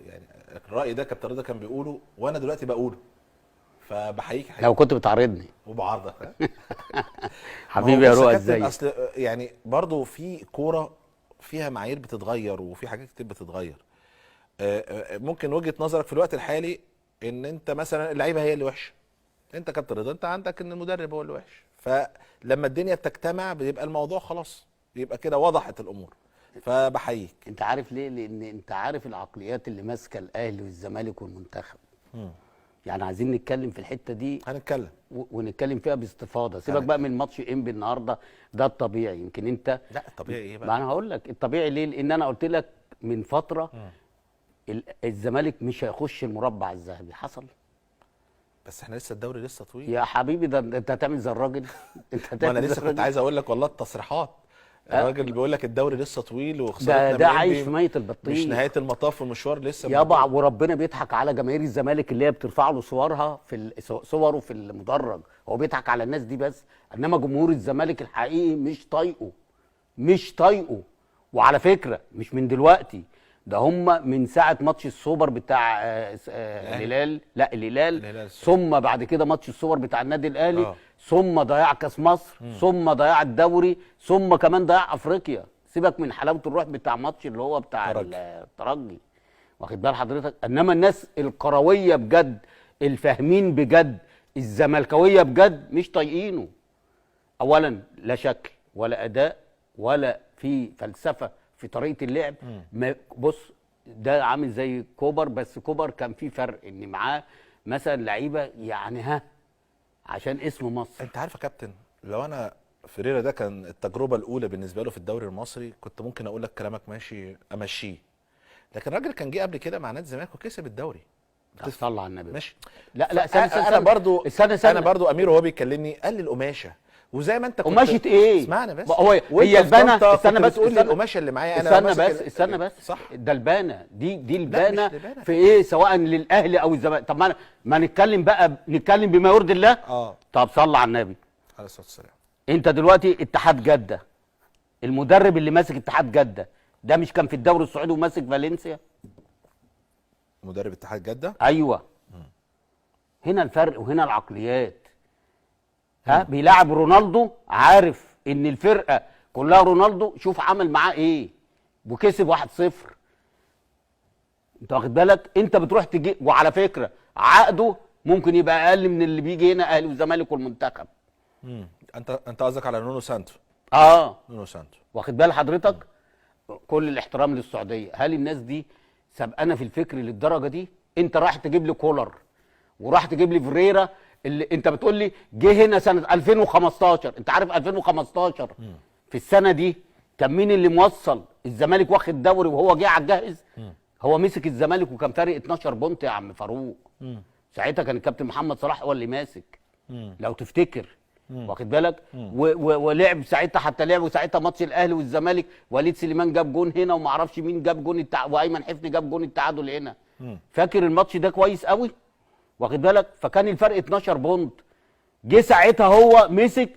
يعني الراي ده كابتن رضا كان بيقوله وانا دلوقتي بقوله، فبحييك لو كنت بتعارضني وبعرضك. حبيبي يا رؤى، ازاي؟ ازاي؟ اصل يعني برضو في كوره فيها معايير بتتغير وفي حاجات كتير بتتغير. ممكن وجهه نظرك في الوقت الحالي ان انت مثلا اللعيبه هي اللي وحشه، انت كابتن رضا انت عندك ان المدرب هو اللي وحش، فلما الدنيا بتجتمع بيبقى الموضوع خلاص، يبقى كده وضحت الامور. فبحييك. انت عارف ليه؟ لان انت عارف العقليات اللي ماسكه الاهلي والزمالك والمنتخب. يعني عايزين نتكلم في الحته دي، هنتكلم ونتكلم فيها باستفاضه. سيبك بقى من ماتش انبي النهارده، ده الطبيعي. يمكن انت لا الطبيعي ايه بقى؟ ما انا هقول لك الطبيعي ليه. لان انا قلت لك من فتره الزمالك مش هيخش المربع الذهبي. حصل، بس احنا لسه الدوري لسه طويل يا حبيبي. ده انت هتعمل زي الراجل. انت ما هتعمل انا زي لسه كنت الراجل. عايز اقول لك والله التصريحات، الراجل بيقول لك الدوري لسه طويل وخسارتنا ده عايش في ميه مش البطيخ نهايه المطاف والمشوار لسه يابا. وربنا بيضحك على جماهير الزمالك اللي هي بترفع له صورها صوره في المدرج. هو بيضحك على الناس دي بس، انما جمهور الزمالك الحقيقي مش طايقه، مش طايقه. وعلى فكره مش من دلوقتي، ده هم من ساعه ماتش السوبر بتاع الهلال، لا الهلال، ثم بعد كده ماتش السوبر بتاع النادي الاهلي، ثم ضياع كاس مصر، ثم ضياع الدوري، ثم كمان ضياع افريقيا. سيبك من حلاوه الروح بتاع ماتش اللي هو بتاع الترجي، واخد بال حضرتك. انما الناس الكرويه بجد، الفاهمين بجد، الزملكاويه بجد مش طايقينه. اولا لا شكل ولا اداء ولا في فلسفه في طريقه اللعب. بص، ده عامل زي كوبر، بس كوبر كان في فرق ان معاه مثلا لعيبه يعني عشان اسم مصر. انت عارف يا كابتن، لو انا فيريرا ده كان التجربه الاولى بالنسبه له في الدوري المصري كنت ممكن اقول لك كلامك ماشي امشيه، لكن الراجل كان جه قبل كده مع نادي الزمالك وكسب الدوري. صلى على النبي. ماشي. لا انا برضو انا برضو امير وهو بيكلمني قال لي القماشه، وزي ما انت كنت قماشه ايه؟ اسمعني بس، هي البانه. استنى بس، تقول لي القماشه اللي معايا انا، استنى بس صح، ده البانه دي البانه في ايه؟ سواء للاهلي او الزمالك. طب ما نتكلم بقى، نتكلم بما يرضي الله. طب صلى على النبي عليه الصلاه والسلام. انت دلوقتي اتحاد جده، المدرب اللي ماسك اتحاد جده ده مش كان في الدوري السعودي وماسك فالنسيا؟ مدرب اتحاد جده، ايوه. هنا الفرق وهنا العقليات. بيلعب رونالدو، عارف ان الفرقه كلها رونالدو، شوف عمل معاه ايه وكسب 1-0. انت واخد بالك؟ انت بتروح تجي، وعلى فكره عقده ممكن يبقى اقل من اللي بيجي هنا اهلي والزمالك والمنتخب. انت قصدك على نونو سانتو؟ نونو سانتو. واخد بال حضرتك؟ كل الاحترام للسعوديه، هل الناس دي سابقانا في الفكر للدرجه دي؟ انت رايح تجيب لي كولر وراح تجيب لي فيريرا، اللي انت بتقول لي جه هنا سنه 2015. انت عارف 2015 في السنه دي كان مين اللي موصل الزمالك واخد دوري وهو جه على الجاهز؟ هو مسك الزمالك وكان فارق 12 بونت يا عم فاروق. ساعتها كان الكابتن محمد صلاح هو اللي ماسك، لو تفتكر. واخد بالك؟ ولعب ساعتها، حتى لعبوا ساعتها ماتش الاهلي والزمالك، وليد سليمان جاب جون هنا وما اعرفش مين جاب جون وايمن حفني جاب جون التعادل هنا. فاكر الماتش ده كويس قوي، واخد بالك؟ فكان الفرق 12 بونت. جه ساعتها هو مسك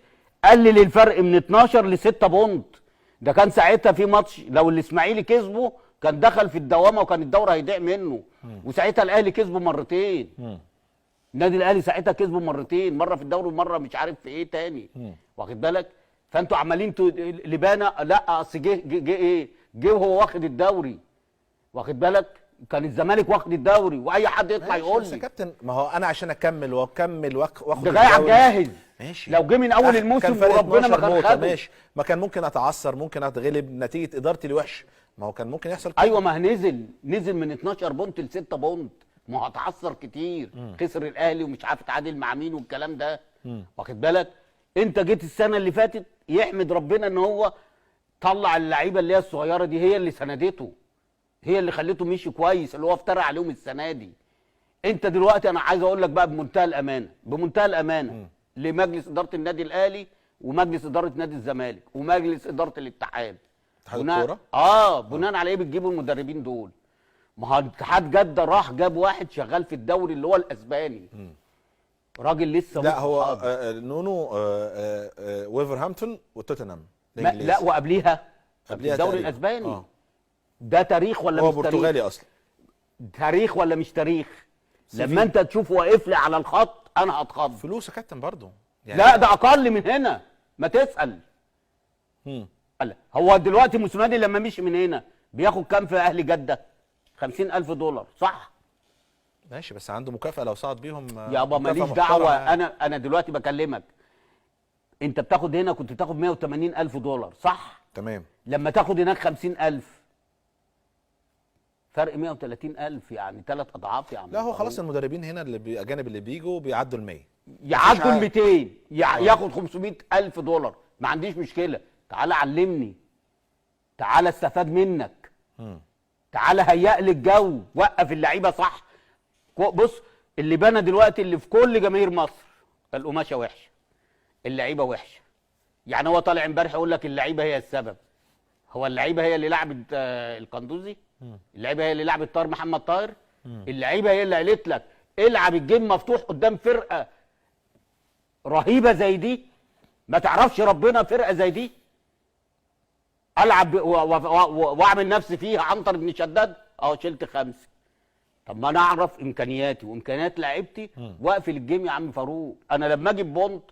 قلل الفرق من 12 ل6 بونت. ده كان ساعتها في ماتش لو الاسماعيلي كسبه كان دخل في الدوامه وكان الدوري هيضيع منه. وساعتها الاهلي كسبه مرتين. النادي الاهلي ساعتها كسبه مرتين، مره في الدوري ومره مش عارف في ايه تاني. واخد بالك؟ فانتوا عمالين لبانه، لا اصل جه ايه؟ جه وهو واخد الدوري. واخد بالك؟ كان الزمالك واخد الدوري، واي حد يطلع يقول لي بس يا كابتن، ما هو انا عشان اكمل واخد ده جاي على الجاهز. ماشي. لو جه من اول الموسم وربنا ما كان خده، ماشي، ما كان ممكن اتعثر، ممكن اتغلب نتيجه ادارتي الوحشه، ما هو كان ممكن يحصل كده. ايوه، ما نزل من 12 بونت ل6 بونت، ما هو اتعثر كتير. خسر الاهلي ومش عارف اتعادل مع مين والكلام ده. واخد بالك؟ انت جيت السنه اللي فاتت يحمد ربنا ان هو طلع اللعيبه اللي هي الصغيره دي، هي اللي سندته، هي اللي خليته مشي كويس، اللي هو افترى عليهم السنه دي. انت دلوقتي انا عايز اقول لك بقى بمنتهى الامانه لمجلس اداره النادي الاهلي ومجلس اداره نادي الزمالك ومجلس اداره الاتحاد، الكوره بناء على ايه بتجيبوا المدربين دول؟ ما هو اتحاد جده راح جاب واحد شغال في الدوري اللي هو الاسباني، راجل لسه لا هو نونو ويفرهامبتون وتوتنهام. لا وقبليها الدوري الاسباني. ده تاريخ ولا هو مش تاريخ؟ برتغالي اصلا. تاريخ ولا مش تاريخ؟ سي لما في. انت تشوف واقف لي على الخط انا هتخض. فلوس يا كابتن برضه لا ده اقل من هنا، ما تسال. مم. قال هو دلوقتي موسيماني لما مشي من هنا بياخد كام في اهل جده؟ 50,000 دولار صح؟ ماشي، بس عنده مكافأة لو صعد بيهم. يابا مكافأة ماليش محترمة دعوه، يعني. انا دلوقتي بكلمك. انت بتاخد هنا كنت بتاخد 180,000 دولار صح؟ تمام. لما تاخد هناك 50,000 فرق 130,000 يعني 3 اضعاف يا عم. لا هو خلاص المدربين هنا اللي اجانب اللي بيجوا بيعدوا ال 100. يعدوا ال 200 ياخد 500,000 دولار، ما عنديش مشكله. تعالى علمني، تعالى استفاد منك، تعالى هيئ لي الجو، وقف اللعيبه صح. بص اللي بنى دلوقتي اللي في كل جماهير مصر، القماشه وحشه، اللعيبه وحشه. يعني هو طالع امبارح يقول لك اللعيبه هي السبب. هو اللعيبه هي اللي لعبت القندوزي؟ اللعيبه هي اللي لعبت طاهر محمد طاهر؟ اللعيبه هي اللي قالت لك العب الجيم مفتوح قدام فرقه رهيبه زي دي؟ ما تعرفش ربنا فرقه زي دي؟ العب واعمل نفسي فيها عنتر بن شداد، شلت 5. طب ما انا اعرف امكانياتي وامكانيات لعيبتي واقفل الجيم يا عم فاروق. انا لما اجيب بونت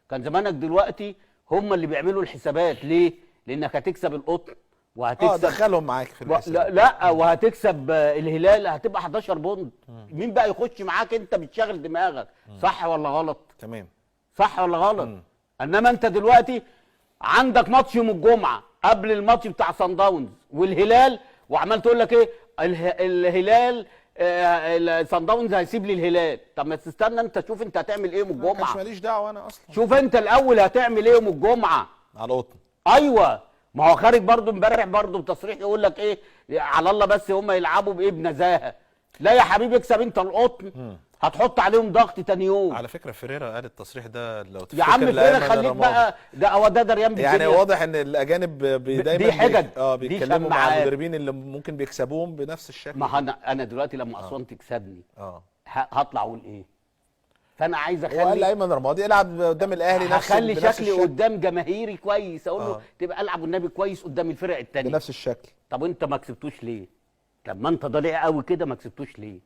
كان زمانك دلوقتي هم اللي بيعملوا الحسابات. ليه؟ لانك هتكسب القطن وهتكسب دخلهم معاك في الحساب. لا وهتكسب الهلال، هتبقى 11 بونت. مين بقى يخش معاك؟ انت بتشغل دماغك. صح ولا غلط؟ تمام. صح ولا غلط؟ انما انت دلوقتي عندك ماتش يوم الجمعه قبل الماتش بتاع صن داونز والهلال، وعمال تقول لك ايه الهلال صن داونز هيسيب لي الهلال. طب ما تستنى انت شوف انت هتعمل ايه يوم الجمعه. ما كانش ماليش دعوه انا اصلا. شوف انت الاول هتعمل ايه يوم الجمعه على القطن. ايوه، ما هو خارج برضو امبارح برضو بتصريح يقول لك ايه على الله بس هم يلعبوا بايه بنزاهه. لا يا حبيبي اكسب انت القطن، هتحط عليهم ضغط تاني يوم. على فكره فيريرا قال التصريح ده لو تفتكر يا عم فيريرا خليك بقى، ده هو ده دريان بالدنيا. يعني واضح ان الاجانب دايما دي حجج بيتكلموا مع المدربين اللي ممكن بيكسبوهم بنفس الشكل. ما انا دلوقتي لما اسوان تكسبني هطلع اقول ايه؟ فانا عايز اخلي وقال ايمن رمادي العب قدام الاهلي هخلي شكلي قدام جماهيري كويس، اقول له تبقى العب والنبي كويس قدام الفرق الثانيه بنفس الشكل. طب انت ما كسبتوش ليه؟ طب ما انت ضليع قوي كده ما كسبتوش ليه؟